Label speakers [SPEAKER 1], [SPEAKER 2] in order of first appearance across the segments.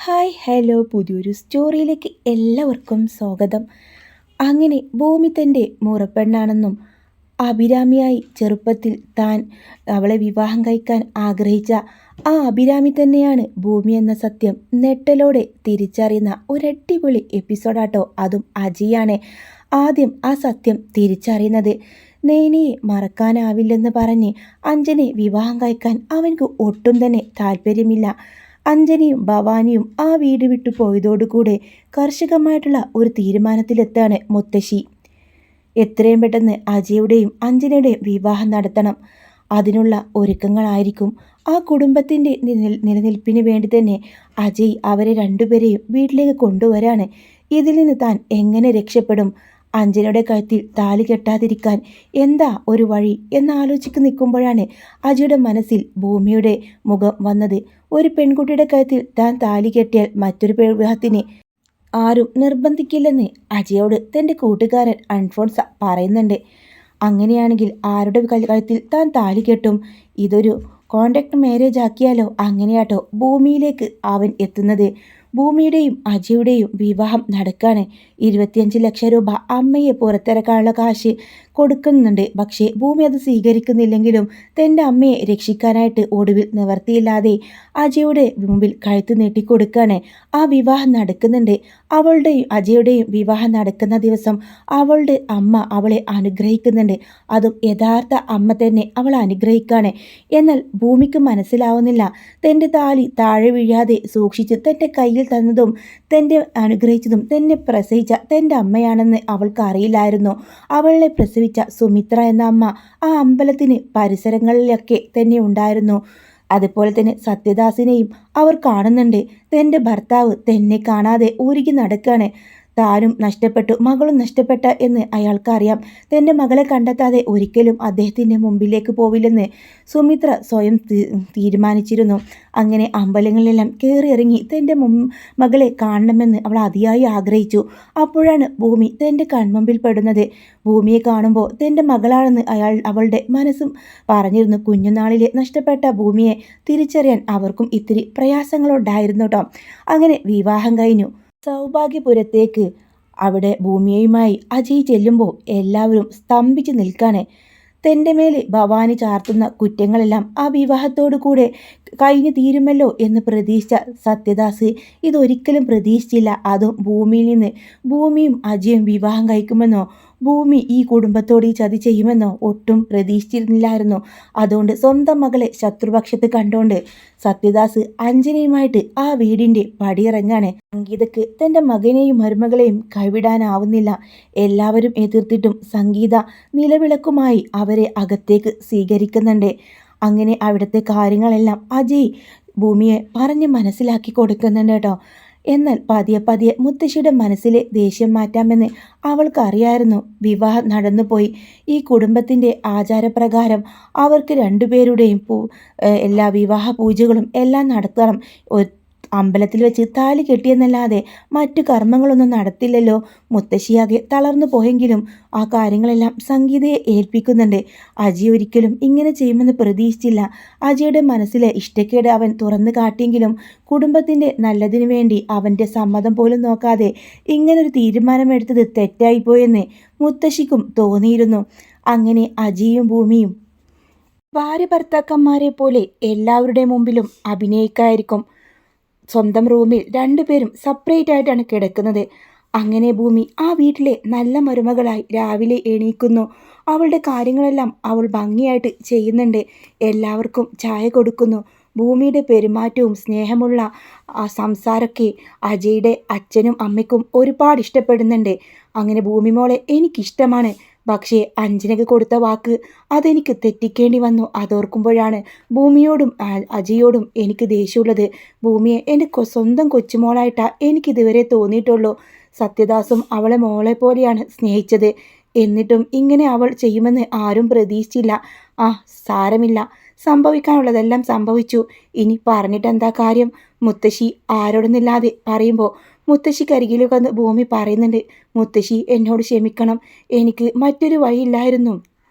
[SPEAKER 1] Hi hello പുതിയൊരു സ്റ്റോറിയിലേക്ക് എല്ലാവർക്കും സ്വാഗതം. അങ്ങനെ ഭൂമി തൻ്റെ മുറപ്പെണ്ണാണെന്നും അഭിരാമിയായി ചെറുപ്പത്തിൽ താൻ അവളെ വിവാഹം കഴിക്കാൻ ആഗ്രഹിച്ച ആ അഭിരാമി തന്നെയാണ് ഭൂമി എന്ന സത്യം നെട്ടലോടെ തിരിച്ചറിയുന്ന ഒരടിപൊളി എപ്പിസോഡാട്ടോ. അതും അജിയാണ് ആദ്യം ആ സത്യം തിരിച്ചറിയുന്നത്. നൈനയെ മറക്കാനാവില്ലെന്ന് പറഞ്ഞ് അഞ്ജനെ വിവാഹം കഴിക്കാൻ അവൻക്ക് ഒട്ടും തന്നെ താല്പര്യമില്ല. അഞ്ജനിയും ഭവാനിയും ആ വീട് വിട്ടു പോയതോടുകൂടെ കർശകമായിട്ടുള്ള ഒരു തീരുമാനത്തിലെത്താണ് മുത്തശ്ശി. എത്രയും പെട്ടെന്ന് അജയുടെയും അഞ്ജനയുടെയും വിവാഹം നടത്തണം. അതിനുള്ള ഒരുക്കങ്ങളായിരിക്കും. ആ കുടുംബത്തിൻ്റെ നിലനിൽപ്പിന് വേണ്ടി തന്നെ അജയ് അവരെ രണ്ടുപേരെയും വീട്ടിലേക്ക് കൊണ്ടുവരാണ്. ഇതിൽ നിന്ന് താൻ എങ്ങനെ രക്ഷപ്പെടും? അഞ്ജനയുടെ കഴുത്തിൽ താലി കെട്ടാതിരിക്കാൻ എന്താ ഒരു വഴി എന്നാലോചിച്ച് നിൽക്കുമ്പോഴാണ് അജയുടെ മനസ്സിൽ ഭൂമിയുടെ മുഖം വന്നത്. ഒരു പെൺകുട്ടിയുടെ കഴുത്തിൽ താൻ താലി കെട്ടിയാൽ മറ്റൊരു വിവാഹത്തിന് ആരും നിർബന്ധിക്കില്ലെന്ന് അജയോട് തൻ്റെ കൂട്ടുകാരൻ അൽഫോൺസ പറയുന്നുണ്ട്. അങ്ങനെയാണെങ്കിൽ ആരുടെ കഴുത്തിൽ താൻ താലി കെട്ടും? ഇതൊരു കോൺട്രാക്ട് മാരേജ് ആക്കിയാലോ? അങ്ങനെയാട്ടോ ഭൂമിയിലേക്ക് അവൻ എത്തുന്നത്. ഭൂമിയുടെയും അജയുടെയും വിവാഹം നടക്കാണ്. 25 ലക്ഷം രൂപ അമ്മയെ പുറത്തിറക്കാനുള്ള കാശ് കൊടുക്കുന്നുണ്ട്. പക്ഷേ ഭൂമി അത് സ്വീകരിക്കുന്നില്ലെങ്കിലും തൻ്റെ അമ്മയെ രക്ഷിക്കാനായിട്ട് ഒടുവിൽ നിവർത്തിയില്ലാതെ അജയുടെ മുമ്പിൽ കഴുത്ത് നീട്ടിക്കൊടുക്കാണ്. ആ വിവാഹം നടക്കുന്നുണ്ട്. അവളുടെയും അജയുടെയും വിവാഹം നടക്കുന്ന ദിവസം അവളുടെ അമ്മ അവളെ അനുഗ്രഹിക്കുന്നുണ്ട്. അതും യഥാർത്ഥ അമ്മ തന്നെ അവളെ അനുഗ്രഹിക്കാണ്. എന്നാൽ ഭൂമിക്ക് മനസ്സിലാവുന്നില്ല, തൻ്റെ താലി താഴെ വീഴാതെ സൂക്ഷിച്ച് തൻ്റെ കയ്യിൽ തന്നതും തന്നെ അനുഗ്രഹിച്ചതും തന്നെ പ്രസവിച്ച തൻ്റെ അമ്മയാണെന്ന് അവൾക്ക് അറിയില്ലായിരുന്നു. അവളെ പ്രസവിച്ച സുമിത്ര എന്ന അമ്മ ആ അമ്പലത്തിന് പരിസരങ്ങളിലൊക്കെ തന്നെ ഉണ്ടായിരുന്നു. അതുപോലെ തന്നെ സത്യദാസിനെയും അവർ കാണുന്നുണ്ട്. തൻ്റെ ഭർത്താവ് തന്നെ കാണാതെ ഊരുകി നടക്കാണ്. താനും നഷ്ടപ്പെട്ടു, മകളും നഷ്ടപ്പെട്ട എന്ന് അയാൾക്കറിയാം. തൻ്റെ മകളെ കണ്ടെത്താതെ ഒരിക്കലും അദ്ദേഹത്തിൻ്റെ മുമ്പിലേക്ക് പോവില്ലെന്ന് സുമിത്ര സ്വയം തീരുമാനിച്ചിരുന്നു. അങ്ങനെ അമ്പലങ്ങളിലെല്ലാം കയറി ഇറങ്ങി തൻ്റെ മകളെ കാണണമെന്ന് അവൾ അതിയായി ആഗ്രഹിച്ചു. അപ്പോഴാണ് ഭൂമി തൻ്റെ കൺമുമ്പിൽ പെടുന്നത്. ഭൂമിയെ കാണുമ്പോൾ തൻ്റെ മകളാണെന്ന് അവളുടെ മനസ്സും പറഞ്ഞിരുന്നു. കുഞ്ഞുനാളിലെ നഷ്ടപ്പെട്ട ഭൂമിയെ തിരിച്ചറിയാൻ അവർക്കും ഇത്തിരി പ്രയാസങ്ങളുണ്ടായിരുന്നു കേട്ടോ. അങ്ങനെ വിവാഹം കഴിഞ്ഞു. സൗഭാഗ്യപുരത്തേക്ക് അവിടെ ഭൂമിയുമായി അജയ് ചെല്ലുമ്പോൾ എല്ലാവരും സ്തംഭിച്ച് നിൽക്കാണ്. തൻ്റെ മേലെ ഭവാനി ചാർത്തുന്ന കുറ്റങ്ങളെല്ലാം ആ വിവാഹത്തോടു കൂടെ കഴിഞ്ഞു തീരുമല്ലോ എന്ന് പ്രതീക്ഷിച്ച സത്യദാസ് ഇതൊരിക്കലും പ്രതീക്ഷിച്ചില്ല. അതും ഭൂമിയിൽ നിന്ന്. ഭൂമിയും അജയും വിവാഹം കഴിക്കുമെന്നോ ഭൂമി ഈ കുടുംബത്തോട് ഈ ചതി ചെയ്യുമെന്നോ ഒട്ടും പ്രതീക്ഷിച്ചിരുന്നില്ലായിരുന്നു. അതുകൊണ്ട് സ്വന്തം മകളെ ശത്രുപക്ഷത്ത് കണ്ടുകൊണ്ട് സത്യദാസ് അഞ്ജനയുമായിട്ട് ആ വീടിൻ്റെ പടിയിറങ്ങാണ്. സംഗീതക്ക് തൻ്റെ മകനെയും മരുമകളെയും കൈവിടാനാവുന്നില്ല. എല്ലാവരും എതിർത്തിട്ടും സംഗീത നിലവിളക്കുമായി അവരെ അകത്തേക്ക് സ്വീകരിക്കുന്നുണ്ട്. അങ്ങനെ അവിടുത്തെ കാര്യങ്ങളെല്ലാം അജയ് ഭൂമിയെ പറഞ്ഞ് മനസ്സിലാക്കി കൊടുക്കുന്നുണ്ട് കേട്ടോ. എന്നാൽ പതിയെ പതിയെ മുത്തശ്ശിയുടെ മനസ്സിലെ ദേഷ്യം മാറ്റാമെന്ന് അവൾക്കറിയായിരുന്നു. വിവാഹം നടന്നുപോയി. ഈ കുടുംബത്തിൻ്റെ ആചാരപ്രകാരം അവർക്ക് രണ്ടുപേരുടെയും എല്ലാ വിവാഹ പൂജകളും എല്ലാം നടത്തണം. അമ്പലത്തിൽ വെച്ച് താലി കെട്ടിയെന്നല്ലാതെ മറ്റു കർമ്മങ്ങളൊന്നും നടത്തില്ലല്ലോ. മുത്തശ്ശിയാകെ തളർന്നു പോയെങ്കിലും ആ കാര്യങ്ങളെല്ലാം സംഗീതയെ ഏൽപ്പിക്കുന്നുണ്ട്. അജയ് ഒരിക്കലും ഇങ്ങനെ ചെയ്യുമെന്ന് പ്രതീക്ഷിച്ചില്ല. അജയുടെ മനസ്സിലെ ഇഷ്ടക്കേട് അവൻ തുറന്നു കാട്ടിയെങ്കിലും കുടുംബത്തിൻ്റെ നല്ലതിനു വേണ്ടി അവൻ്റെ സമ്മതം പോലും നോക്കാതെ ഇങ്ങനൊരു തീരുമാനമെടുത്തത് തെറ്റായിപ്പോയെന്ന് മുത്തശ്ശിക്കും തോന്നിയിരുന്നു. അങ്ങനെ അജയും ഭൂമിയും ഭാര്യ ഭർത്താക്കന്മാരെ പോലെ എല്ലാവരുടെ മുമ്പിലും അഭിനയിക്കായിരിക്കും. സ്വന്തം റൂമിൽ രണ്ടുപേരും സെപ്പറേറ്റ് ആയിട്ടാണ് കിടക്കുന്നത്. അങ്ങനെ ഭൂമി ആ വീട്ടിലെ നല്ല മരുമകളായി രാവിലെ എണീക്കുന്നു. അവളുടെ കാര്യങ്ങളെല്ലാം അവൾ ഭംഗിയായിട്ട് ചെയ്യുന്നുണ്ട്. എല്ലാവർക്കും ചായ കൊടുക്കുന്നു. ഭൂമിയുടെ പെരുമാറ്റവും സ്നേഹമുള്ള സംസാരമൊക്കെ അജയുടെ അച്ഛനും അമ്മയ്ക്കും ഒരുപാട് ഇഷ്ടപ്പെടുന്നുണ്ട്. അങ്ങനെ ഭൂമി മോളെ എനിക്കിഷ്ടമാണ്. പക്ഷേ അഞ്ജനക്ക് കൊടുത്ത വാക്ക് അതെനിക്ക് തെറ്റിക്കേണ്ടി വന്നു. അതോർക്കുമ്പോഴാണ് ഭൂമിയോടും അജയോടും എനിക്ക് ദേഷ്യമുള്ളത്. ഭൂമിയെ എൻ്റെ സ്വന്തം കൊച്ചുമോളായിട്ടാണ് എനിക്കിതുവരെ തോന്നിയിട്ടുള്ളൂ. സത്യദാസും അവളെ മോളെ പോലെയാണ് സ്നേഹിച്ചത്. എന്നിട്ടും ഇങ്ങനെ അവൾ ചെയ്യുമെന്ന് ആരും പ്രതീക്ഷിച്ചില്ല. സാരമില്ല, സംഭവിക്കാനുള്ളതെല്ലാം സംഭവിച്ചു. ഇനി പറഞ്ഞിട്ടെന്താ കാര്യം? മുത്തശ്ശി ആരോടൊന്നില്ലാതെ പറയുമ്പോൾ മുത്തശ്ശിക്കരികിലേക്ക് വന്ന് ഭൂമി പറയുന്നുണ്ട്, മുത്തശ്ശി എന്നോട് ക്ഷമിക്കണം, എനിക്ക് മറ്റൊരു വഴിയില്ലായിരുന്നു.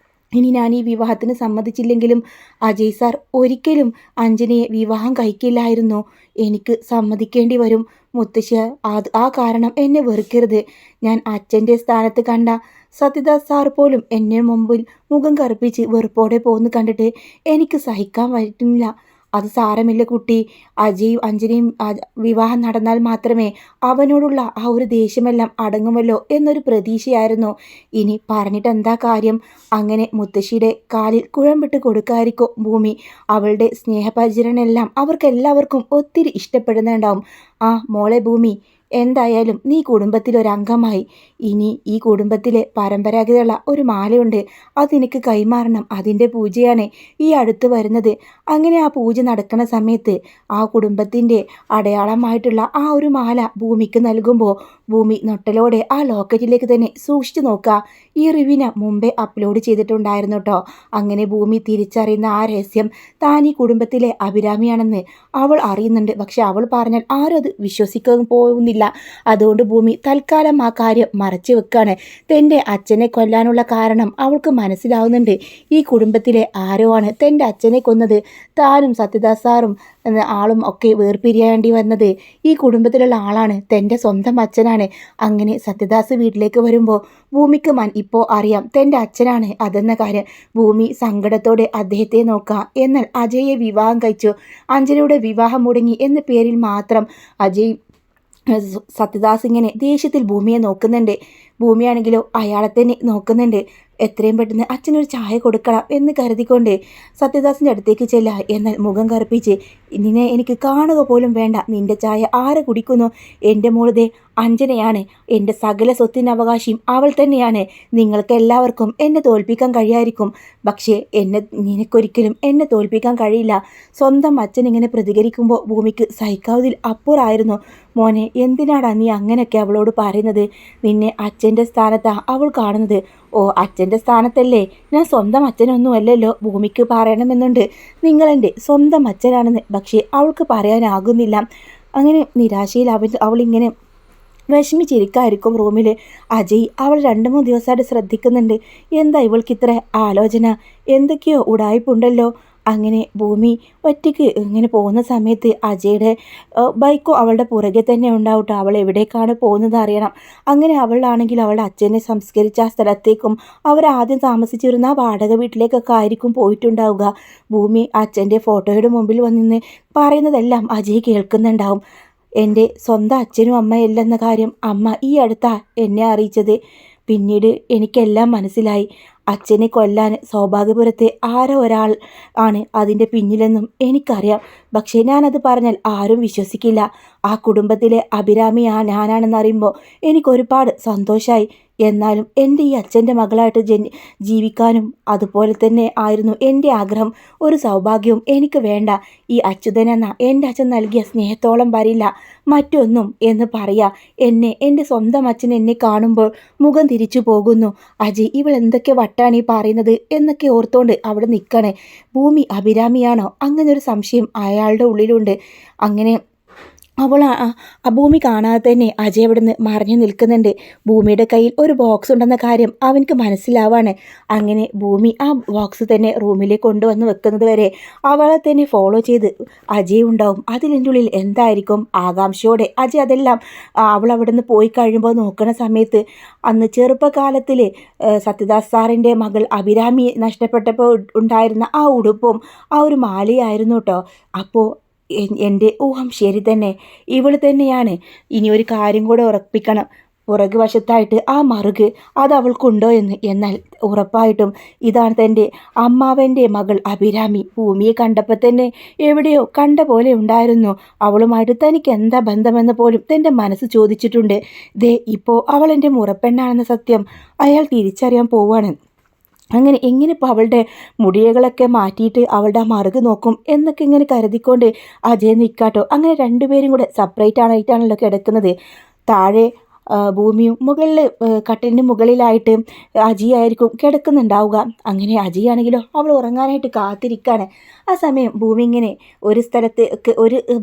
[SPEAKER 1] ഇനി ഞാൻ ഈ വിവാഹത്തിന് സമ്മതിച്ചില്ലെങ്കിലും അജയ് സാർ ഒരിക്കലും അഞ്ജനയെ വിവാഹം കഴിക്കില്ലായിരുന്നു. എനിക്ക് സമ്മതിക്കേണ്ടി വരും. മുത്തശ്ശി ആ കാരണം എന്നെ വെറുക്കരുത്. ഞാൻ അച്ഛൻ്റെ സ്ഥാനത്ത് കണ്ട സത്യദാസ് സാർ പോലും എന്നെ മുമ്പിൽ മുഖം കറുപ്പിച്ച് വെറുപ്പോടെ പോകുന്നു കണ്ടിട്ട് എനിക്ക് സഹിക്കാൻ പറ്റുന്നില്ല. അത് സാരമില്ല കുട്ടി. അജയും അഞ്ജനയും വിവാഹം നടന്നാൽ മാത്രമേ അവനോടുള്ള ആ ഒരു ദേഷ്യമെല്ലാം അടങ്ങുമല്ലോ എന്നൊരു പ്രതീക്ഷയായിരുന്നു. ഇനി പറഞ്ഞിട്ട് എന്താ കാര്യം? അങ്ങനെ മുത്തശ്ശിയുടെ കാലിൽ കുഴമ്പിട്ട് കൊടുക്കായിരിക്കും ഭൂമി. അവളുടെ സ്നേഹപരിചരണമെല്ലാം അവർക്കെല്ലാവർക്കും ഒത്തിരി ഇഷ്ടപ്പെടുന്നുണ്ടാവും. ആ മോളെ ഭൂമി, എന്തായാലും നീ കുടുംബത്തിലൊരംഗമായി. ഇനി ഈ കുടുംബത്തിലെ പരമ്പരാഗതമുള്ള ഒരു മാലയുണ്ട്, അതെനിക്ക് കൈമാറണം. അതിൻ്റെ പൂജയാണ് ഈ അടുത്ത് വരുന്നത്. അങ്ങനെ ആ പൂജ നടക്കുന്ന സമയത്ത് ആ കുടുംബത്തിൻ്റെ അടയാളമായിട്ടുള്ള ആ ഒരു മാല ഭൂമിക്ക് നൽകുമ്പോൾ ഭൂമി നൊട്ടലോടെ ആ ലോക്കറ്റിലേക്ക് തന്നെ സൂക്ഷിച്ചു നോക്കുക. ഈ റിവ്യൂവിന് മുമ്പേ അപ്ലോഡ് ചെയ്തിട്ടുണ്ടായിരുന്നു കേട്ടോ. അങ്ങനെ ഭൂമി തിരിച്ചറിയുന്ന ആ രഹസ്യം താൻ ഈ കുടുംബത്തിലെ അഭിരാമിയാണെന്ന് അവൾ അറിയുന്നുണ്ട്. പക്ഷെ അവൾ പറഞ്ഞാൽ ആരും അത് വിശ്വസിക്കാൻ പോകുന്നില്ല. അതുകൊണ്ട് ഭൂമി തൽക്കാലം ആ കാര്യം മറച്ചു വെക്കാണ്. തൻ്റെ അച്ഛനെ കൊല്ലാനുള്ള കാരണം അവൾക്ക് മനസ്സിലാവുന്നുണ്ട്. ഈ കുടുംബത്തിലെ ആരോ ആണ് തൻ്റെ അച്ഛനെ കൊന്നത്. താനും സത്യദാസ് സാറും എന്ന ആളും ഒക്കെ വേർപിരിയേണ്ടി വന്നത് ഈ കുടുംബത്തിലുള്ള ആളാണ്, തൻ്റെ സ്വന്തം അച്ഛനാണ്. അങ്ങനെ സത്യദാസ് വീട്ടിലേക്ക് വരുമ്പോൾ ഭൂമിക്ക് ഇപ്പോൾ അറിയാം തൻ്റെ അച്ഛനാണ് അതെന്ന കാര്യം. ഭൂമി സങ്കടത്തോടെ അദ്ദേഹത്തെ നോക്കുക. എന്നാൽ അജയെ വിവാഹം കഴിച്ചു. അഞ്ജലിയുടെ വിവാഹം മുടങ്ങി എന്ന പേരിൽ മാത്രം അജയ് സത്യദാസ് ഇങ്ങനെ ദേഷ്യത്തിൽ ഭൂമിയെ നോക്കുന്നുണ്ട്. ഭൂമിയാണെങ്കിലോ അയാളെ തന്നെ നോക്കുന്നുണ്ട്. എത്രയും പെട്ടെന്ന് അച്ഛനൊരു ചായ കൊടുക്കണം എന്ന് കരുതിക്കൊണ്ട് സത്യദാസിൻ്റെ അടുത്തേക്ക് ചെല്ലുക. എന്നാൽ മുഖം കറുപ്പിച്ച്, നിന്നെ എനിക്ക് കാണുക പോലും വേണ്ട, നിന്റെ ചായ ആരെ കുടിക്കുന്നു? എൻ്റെ മോളതെ അഞ്ജനയാണ്, എൻ്റെ സകല സ്വത്തിന് അവകാശിയും അവൾ തന്നെയാണ്. നിങ്ങൾക്ക് എല്ലാവർക്കും എന്നെ തോൽപ്പിക്കാൻ കഴിയായിരിക്കും, പക്ഷേ നിനക്കൊരിക്കലും എന്നെ തോൽപ്പിക്കാൻ കഴിയില്ല. സ്വന്തം അച്ഛൻ ഇങ്ങനെ പ്രതികരിക്കുമ്പോൾ ഭൂമിക്ക് സഹിക്കാവതിൽ അപ്പുറമായിരുന്നു. മോനെ, എന്തിനാടാ നീ അങ്ങനെയൊക്കെ അവളോട് പറയുന്നത്? നിന്നെ അച്ഛൻ്റെ സ്ഥാനത്താണ് അവൾ കാണുന്നത്. ഓ, അച്ഛൻ്റെ സ്ഥാനത്തല്ലേ? ഞാൻ സ്വന്തം അച്ഛനൊന്നും അല്ലല്ലോ. ഭൂമിക്ക് പറയണമെന്നുണ്ട് നിങ്ങളെൻ്റെ സ്വന്തം അച്ഛനാണെന്ന്. പക്ഷേ അവൾക്ക് പറയാനാകുന്നില്ല. അങ്ങനെ നിരാശയിൽ അവളിങ്ങനെ വിഷമിച്ചിരിക്കായിരിക്കും റൂമിൽ. അജയ് അവൾ 2-3 ദിവസമായിട്ട് ശ്രദ്ധിക്കുന്നുണ്ട്. എന്താ ഇവൾക്ക് ഇത്ര ആലോചന? എന്തൊക്കെയോ ഉടായ്പുണ്ടല്ലോ. അങ്ങനെ ഭൂമി ഒറ്റയ്ക്ക് ഇങ്ങനെ പോകുന്ന സമയത്ത് അജയുടെ ബൈക്കും അവളുടെ പുറകെ തന്നെ ഉണ്ടാവട്ടെ. അവൾ എവിടേക്കാണ് പോകുന്നത് അറിയണം. അങ്ങനെ അവളാണെങ്കിൽ അവളുടെ അച്ഛനെ സംസ്കരിച്ച ആ സ്ഥലത്തേക്കും അവരാദ്യം താമസിച്ചിരുന്ന ആ വാടക വീട്ടിലേക്കൊക്കെ ആയിരിക്കും പോയിട്ടുണ്ടാവുക. ഭൂമി അച്ഛൻ്റെ ഫോട്ടോയുടെ മുമ്പിൽ വന്നിന്ന് പറയുന്നതെല്ലാം അജയ് കേൾക്കുന്നുണ്ടാവും. എൻ്റെ സ്വന്തം അച്ഛനും അമ്മയല്ലെന്ന കാര്യം അമ്മ ഈ അടുത്താ എന്നെ അറിയിച്ചത്. പിന്നീട് എനിക്കെല്ലാം മനസ്സിലായി. അച്ഛനെ കൊല്ലാൻ സൗഭാഗ്യപുരത്തെ ആരോ ഒരാൾ ആണ് അതിൻ്റെ പിന്നിലെന്നും എനിക്കറിയാം. പക്ഷേ ഞാനത് പറഞ്ഞാൽ ആരും വിശ്വസിക്കില്ല. ആ കുടുംബത്തിലെ അഭിരാമി ഞാനാണെന്നറിയുമ്പോൾ എനിക്കൊരുപാട് സന്തോഷമായി. എന്നാലും എൻ്റെ ഈ അച്ഛൻ്റെ മകളായിട്ട് ജീവിക്കാനും അതുപോലെ തന്നെ ആയിരുന്നു എൻ്റെ ആഗ്രഹം. ഒരു സൗഭാഗ്യവും എനിക്ക് വേണ്ട. ഈ അച്യുതനെന്ന എൻ്റെ അച്ഛൻ നൽകിയ സ്നേഹത്തോളം വരില്ല മറ്റൊന്നും എന്ന് പറയാ. എൻ്റെ സ്വന്തം അച്ഛൻ എന്നെ കാണുമ്പോൾ മുഖം തിരിച്ചു പോകുന്നു. അജയ്, ഇവൾ എന്തൊക്കെ വട്ടാണ് ഈ പറയുന്നത് എന്നൊക്കെ ഓർത്തോണ്ട് അവിടെ നിൽക്കണേ. ഭൂമി അഭിരാമിയാണോ? അങ്ങനൊരു സംശയം അയാളുടെ ഉള്ളിലുണ്ട്. അങ്ങനെ അവൾ ഭൂമി കാണാതെ തന്നെ അജയ് അവിടെ നിന്ന് മറിഞ്ഞു നിൽക്കുന്നുണ്ട്. ഭൂമിയുടെ കയ്യിൽ ഒരു ബോക്സ് ഉണ്ടെന്ന കാര്യം അവനക്ക് മനസ്സിലാവാണ്. അങ്ങനെ ഭൂമി ആ ബോക്സ് തന്നെ റൂമിലേക്ക് കൊണ്ടുവന്ന് വെക്കുന്നത് വരെ അവളെ തന്നെ ഫോളോ ചെയ്ത് അജയ് ഉണ്ടാവും. അതിൻ്റെ ഉള്ളിൽ എന്തായിരിക്കും? ആകാംക്ഷയോടെ അജയ് അതെല്ലാം അവൾ അവിടെ നിന്ന് പോയി കഴിയുമ്പോൾ നോക്കുന്ന സമയത്ത് അന്ന് ചെറുപ്പകാലത്തിൽ സത്യദാസ് സാറിൻ്റെ മകൾ അഭിരാമി നഷ്ടപ്പെട്ടപ്പോൾ ഉണ്ടായിരുന്ന ആ ഉടുപ്പും ആ ഒരു മാലയായിരുന്നു കേട്ടോ. അപ്പോൾ എൻ്റെ ഊഹം ശരി തന്നെ, ഇവൾ തന്നെയാണ്. ഇനി ഒരു കാര്യം കൂടെ ഉറപ്പിക്കണം. പുറകു വശത്തായിട്ട് ആ മറുക് അത് അവൾക്കുണ്ടോ എന്ന്. എന്നാൽ ഉറപ്പായിട്ടും ഇതാണ് തൻ്റെ അമ്മാവൻ്റെ മകൾ അഭിരാമി. ഭൂമിയെ കണ്ടപ്പോൾ തന്നെ എവിടെയോ കണ്ട പോലെ ഉണ്ടായിരുന്നു. അവളുമായിട്ട് തനിക്ക് എന്താ ബന്ധമെന്ന് പോലും തൻ്റെ മനസ്സ് ചോദിച്ചിട്ടുണ്ട്. ഇപ്പോൾ അവൾ എൻ്റെ മുറപ്പെണ്ണാണെന്ന സത്യം അയാൾ തിരിച്ചറിയാൻ പോവാണ്. അങ്ങനെ എങ്ങനെ ഇപ്പോൾ അവളുടെ മുടിയകളൊക്കെ മാറ്റിയിട്ട് അവളുടെ ആ മറുക് നോക്കും എന്നൊക്കെ ഇങ്ങനെ കരുതിക്കൊണ്ട് അജയ് നിൽക്കാട്ടോ. അങ്ങനെ രണ്ടുപേരും കൂടെ സെപ്പറേറ്റ് ആയിട്ടാണല്ലോ കിടക്കുന്നത്. താഴെ ഭൂമിയും മുകളിൽ കട്ടിലിന് മുകളിലായിട്ട് അജയ് ആയിരിക്കും കിടക്കുന്നുണ്ടാവുക. അങ്ങനെ അജയ് ആണെങ്കിലോ അവൾ ഉറങ്ങാനായിട്ട് കാത്തിരിക്കുകയാണ്. ആ സമയം ഭൂമി ഇങ്ങനെ ഒരു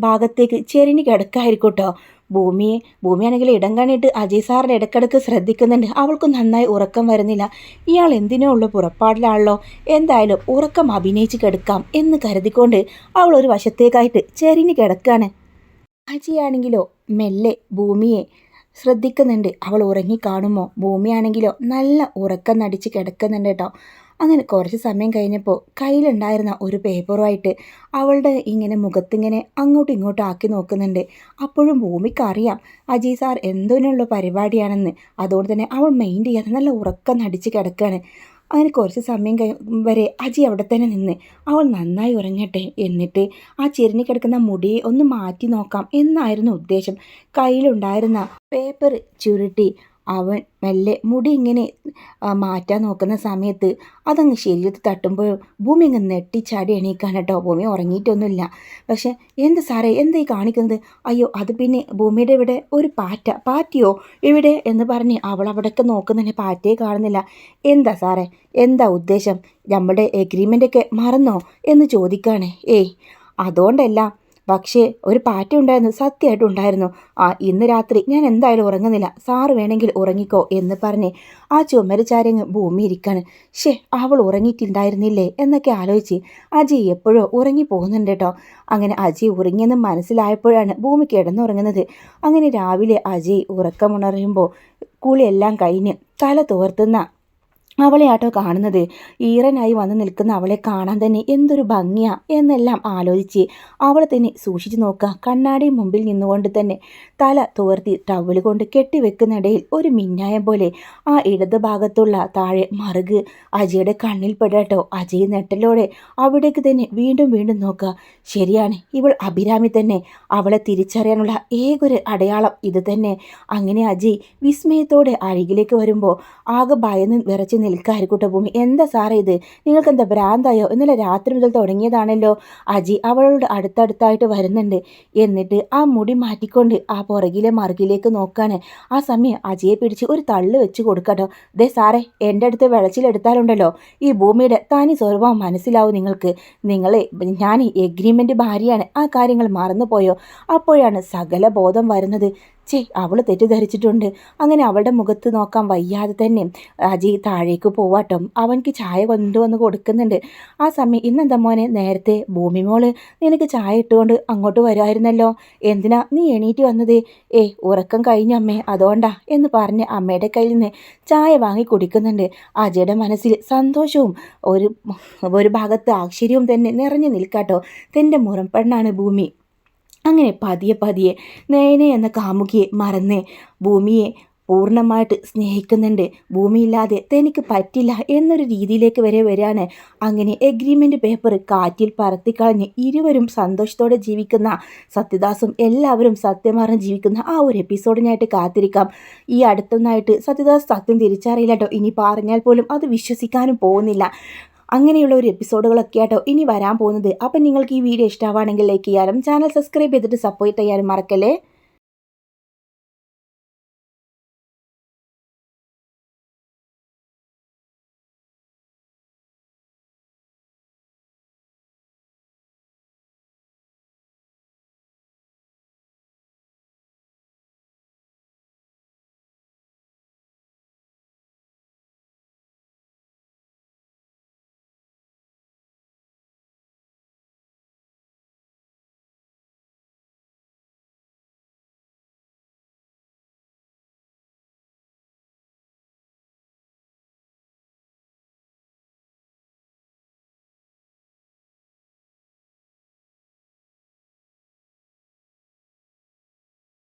[SPEAKER 1] ഭാഗത്തേക്ക് ചെരിഞ്ഞ് കിടക്കായിരിക്കും കേട്ടോ. ഭൂമിയാണെങ്കിൽ ഇടം കണിയിട്ട് അജയ് സാറിൻ്റെ ഇടയ്ക്കിടയ്ക്ക് ശ്രദ്ധിക്കുന്നുണ്ട്. അവൾക്ക് നന്നായി ഉറക്കം വരുന്നില്ല. ഇയാൾ എന്തിനോ ഉള്ള പുറപ്പാടിലാണല്ലോ. എന്തായാലും ഉറക്കം അഭിനയിച്ച് കിടക്കാം എന്ന് കരുതിക്കൊണ്ട് അവൾ ഒരു വശത്തേക്കായിട്ട് ചെരിഞ്ഞ് കിടക്കുകയാണ്. അജിയാണെങ്കിലോ മെല്ലെ ഭൂമിയെ ശ്രദ്ധിക്കുന്നുണ്ട്. അവൾ ഉറങ്ങിക്കാണുമോ. ഭൂമിയാണെങ്കിലോ നല്ല ഉറക്കം നടിച്ച് കിടക്കുന്നുണ്ട് കേട്ടോ. അങ്ങനെ കുറച്ച് സമയം കഴിഞ്ഞപ്പോൾ കയ്യിലുണ്ടായിരുന്ന ഒരു പേപ്പറുമായിട്ട് അവളുടെ ഇങ്ങനെ മുഖത്തിങ്ങനെ അങ്ങോട്ടും ഇങ്ങോട്ടും ആക്കി നോക്കുന്നുണ്ട്. അപ്പോഴും ഭൂമിക്കറിയാം അജയ് സാർ എന്തോനുള്ള പരിപാടിയാണെന്ന്. അതുകൊണ്ട് തന്നെ അവൾ മൈൻഡ് ചെയ്യാതെ നല്ല ഉറക്കം നടിച്ച് കിടക്കുകയാണ്. അങ്ങനെ കുറച്ച് സമയം വരെ അജി അവിടെ തന്നെ നിന്ന് അവൾ നന്നായി ഉറങ്ങട്ടെ, എന്നിട്ട് ആ ചെരിഞ്ഞു കിടക്കുന്ന മുടിയെ ഒന്ന് മാറ്റി നോക്കാം എന്നായിരുന്നു ഉദ്ദേശം. കയ്യിലുണ്ടായിരുന്ന പേപ്പർ ചുരുട്ടി അവൻ മെല്ലെ മുടി ഇങ്ങനെ മാറ്റാൻ നോക്കുന്ന സമയത്ത് അതങ്ങ് ശരീരത്തിൽ തട്ടുമ്പോൾ ഭൂമി അങ്ങ് നെട്ടിച്ചാടി എണീക്കാൻ കേട്ടോ. ഭൂമി ഉറങ്ങിയിട്ടൊന്നുമില്ല. പക്ഷെ എന്ത് സാറേ എന്തായി കാണിക്കുന്നത്? അയ്യോ അത് പിന്നെ ഭൂമിയുടെ ഇവിടെ ഒരു പാറ്റയോ ഇവിടെ എന്ന് പറഞ്ഞ് അവൾ അവിടെയൊക്കെ നോക്കുന്നതിന് പാറ്റയെ കാണുന്നില്ല. എന്താ സാറേ, എന്താ ഉദ്ദേശം? നമ്മുടെ എഗ്രിമെൻ്റൊക്കെ മറന്നോ എന്ന് ചോദിക്കുകയാണ്. ഏയ് അതുകൊണ്ടല്ല, പക്ഷേ ഒരു പാറ്റ ഉണ്ടായിരുന്നു, സത്യമായിട്ടും ഉണ്ടായിരുന്നു. ഇന്ന് രാത്രി ഞാൻ എന്തായാലും ഉറങ്ങുന്നില്ല, സാറ് വേണമെങ്കിൽ ഉറങ്ങിക്കോ എന്ന് പറഞ്ഞ് ആ ചുമരുചാരങ്ങ് ഭൂമി ഇരിക്കാണ്. അവൾ ഉറങ്ങിയിട്ടുണ്ടായിരുന്നില്ലേ എന്നൊക്കെ ആലോചിച്ച് അജയ് എപ്പോഴോ ഉറങ്ങി പോകുന്നുണ്ട് കേട്ടോ. അങ്ങനെ അജയ് ഉറങ്ങിയെന്ന് മനസ്സിലായപ്പോഴാണ് ഭൂമി കിടന്നുറങ്ങുന്നത്. അങ്ങനെ രാവിലെ അജയ് ഉറക്കമുണരുമ്പോൾ കുളിയെല്ലാം കഴിഞ്ഞ് തല തോർത്തുന്ന അവളെ ആട്ടോ കാണുന്നത്. ഈറനായി വന്ന് നിൽക്കുന്ന അവളെ കാണാൻ തന്നെ എന്തൊരു ഭംഗിയാ എന്നെല്ലാം ആലോചിച്ച് അവളെ തന്നെ സൂക്ഷിച്ചു നോക്കുക. കണ്ണാടി മുമ്പിൽ നിന്നുകൊണ്ട് തന്നെ തല തുവർത്തി ടവൽ കൊണ്ട് കെട്ടിവെക്കുന്നിടയിൽ ഒരു മിന്നായം പോലെ ആ ഇടത് ഭാഗത്തുള്ള താഴെ മറുക് അജയുടെ കണ്ണിൽ പെടാട്ടോ. അജയ് നെട്ടലോടെ അവിടേക്ക് തന്നെ വീണ്ടും വീണ്ടും നോക്കുക. ശരിയാണ്, ഇവൾ അഭിരാമി തന്നെ. അവളെ തിരിച്ചറിയാനുള്ള ഏകൊരു അടയാളം ഇത് തന്നെ. അങ്ങനെ അജയ് വിസ്മയത്തോടെ അരികിലേക്ക് വരുമ്പോൾ ആകെ ഭയന്ന് വിറച്ച് നിൽക്കായിരിക്കട്ടെ. ഭൂമി, എന്താ സാറേ ഇത്? നിങ്ങൾക്കെന്താ ഭ്രാന്തായോ? ഇന്നലെ രാത്രി മുതൽ തുടങ്ങിയതാണല്ലോ. അജി അവളോട് അടുത്തടുത്തായിട്ട് വരുന്നുണ്ട്. എന്നിട്ട് ആ മുടി മാറ്റിക്കൊണ്ട് ആ പുറകിലെ മറുകിലേക്ക് നോക്കാണ്. ആ സമയം അജിയെ പിടിച്ച് ഒരു തള്ളു വെച്ച് കൊടുക്കട്ടോ. ദേ സാറേ, എൻ്റെ അടുത്ത് വിളച്ചിലെടുത്താലുണ്ടല്ലോ ഈ ഭൂമിയുടെ തനി സ്വഭാവം മനസ്സിലാവും നിങ്ങൾക്ക്. ഞാൻ എഗ്രിമെൻ്റ് ഭാര്യയാണ്. ആ കാര്യങ്ങൾ മറന്നുപോയോ? അപ്പോഴാണ് സകല ബോധം വരുന്നത്. അവൾ തെറ്റിദ്ധരിച്ചിട്ടുണ്ട്. അങ്ങനെ അവളുടെ മുഖത്ത് നോക്കാൻ വയ്യാതെ തന്നെ അജയ് താഴേക്ക് പോവാട്ടോ. അവൻക്ക് ചായ കൊണ്ടുവന്ന് കൊടുക്കുന്നുണ്ട്. ആ സമയം ഇന്നെന്താ മോനെ നേരത്തെ? ഭൂമി മോള് നിനക്ക് ചായ ഇട്ടുകൊണ്ട് അങ്ങോട്ട് വരുമായിരുന്നല്ലോ, എന്തിനാ നീ എണീറ്റ് വന്നത്? ഉറക്കം കഴിഞ്ഞു അമ്മേ, അതുകൊണ്ടാ എന്ന് പറഞ്ഞ് അമ്മയുടെ കയ്യിൽ നിന്ന് ചായ വാങ്ങി കുടിക്കുന്നുണ്ട്. അജയുടെ മനസ്സിൽ സന്തോഷവും ഒരു ഭാഗത്ത് ആശ്ചര്യവും തന്നെ നിറഞ്ഞു നിൽക്കാട്ടോ. തൻ്റെ മുറംപെണ്ണാണ് ഭൂമി. അങ്ങനെ പതിയെ നയനെ എന്ന കാമുകിയെ മറന്ന് ഭൂമിയെ പൂർണ്ണമായിട്ട് സ്നേഹിക്കുന്നുണ്ട്. ഭൂമിയില്ലാതെ തനിക്ക് പറ്റില്ല എന്നൊരു രീതിയിലേക്ക് വരെ വരികയാണ്. അങ്ങനെ എഗ്രിമെൻ്റ് പേപ്പർ കാറ്റിൽ പറത്തിക്കളഞ്ഞ് ഇരുവരും സന്തോഷത്തോടെ ജീവിക്കുന്ന സത്യദാസും എല്ലാവരും സത്യമറിഞ്ഞ് ജീവിക്കുന്ന ആ ഒരു എപ്പിസോഡിനായിട്ട് കാത്തിരിക്കാം. ഈ അടുത്തൊന്നായിട്ട് സത്യദാസ് സത്യം തിരിച്ചറിയില്ല കേട്ടോ. ഇനി പറഞ്ഞാൽ പോലും അത് വിശ്വസിക്കാനും പോകുന്നില്ല. അങ്ങനെയുള്ള ഒരു എപ്പിസോഡുകളൊക്കെ ആട്ടോ ഇനി വരാൻ പോകുന്നത്. അപ്പം നിങ്ങൾക്ക് ഈ വീഡിയോ ഇഷ്ടമാണെങ്കിൽ ലൈക്ക് ചെയ്യാനും ചാനൽ സബ്സ്ക്രൈബ് ചെയ്തിട്ട് സപ്പോർട്ട് ചെയ്യാനും മറക്കല്ലേ.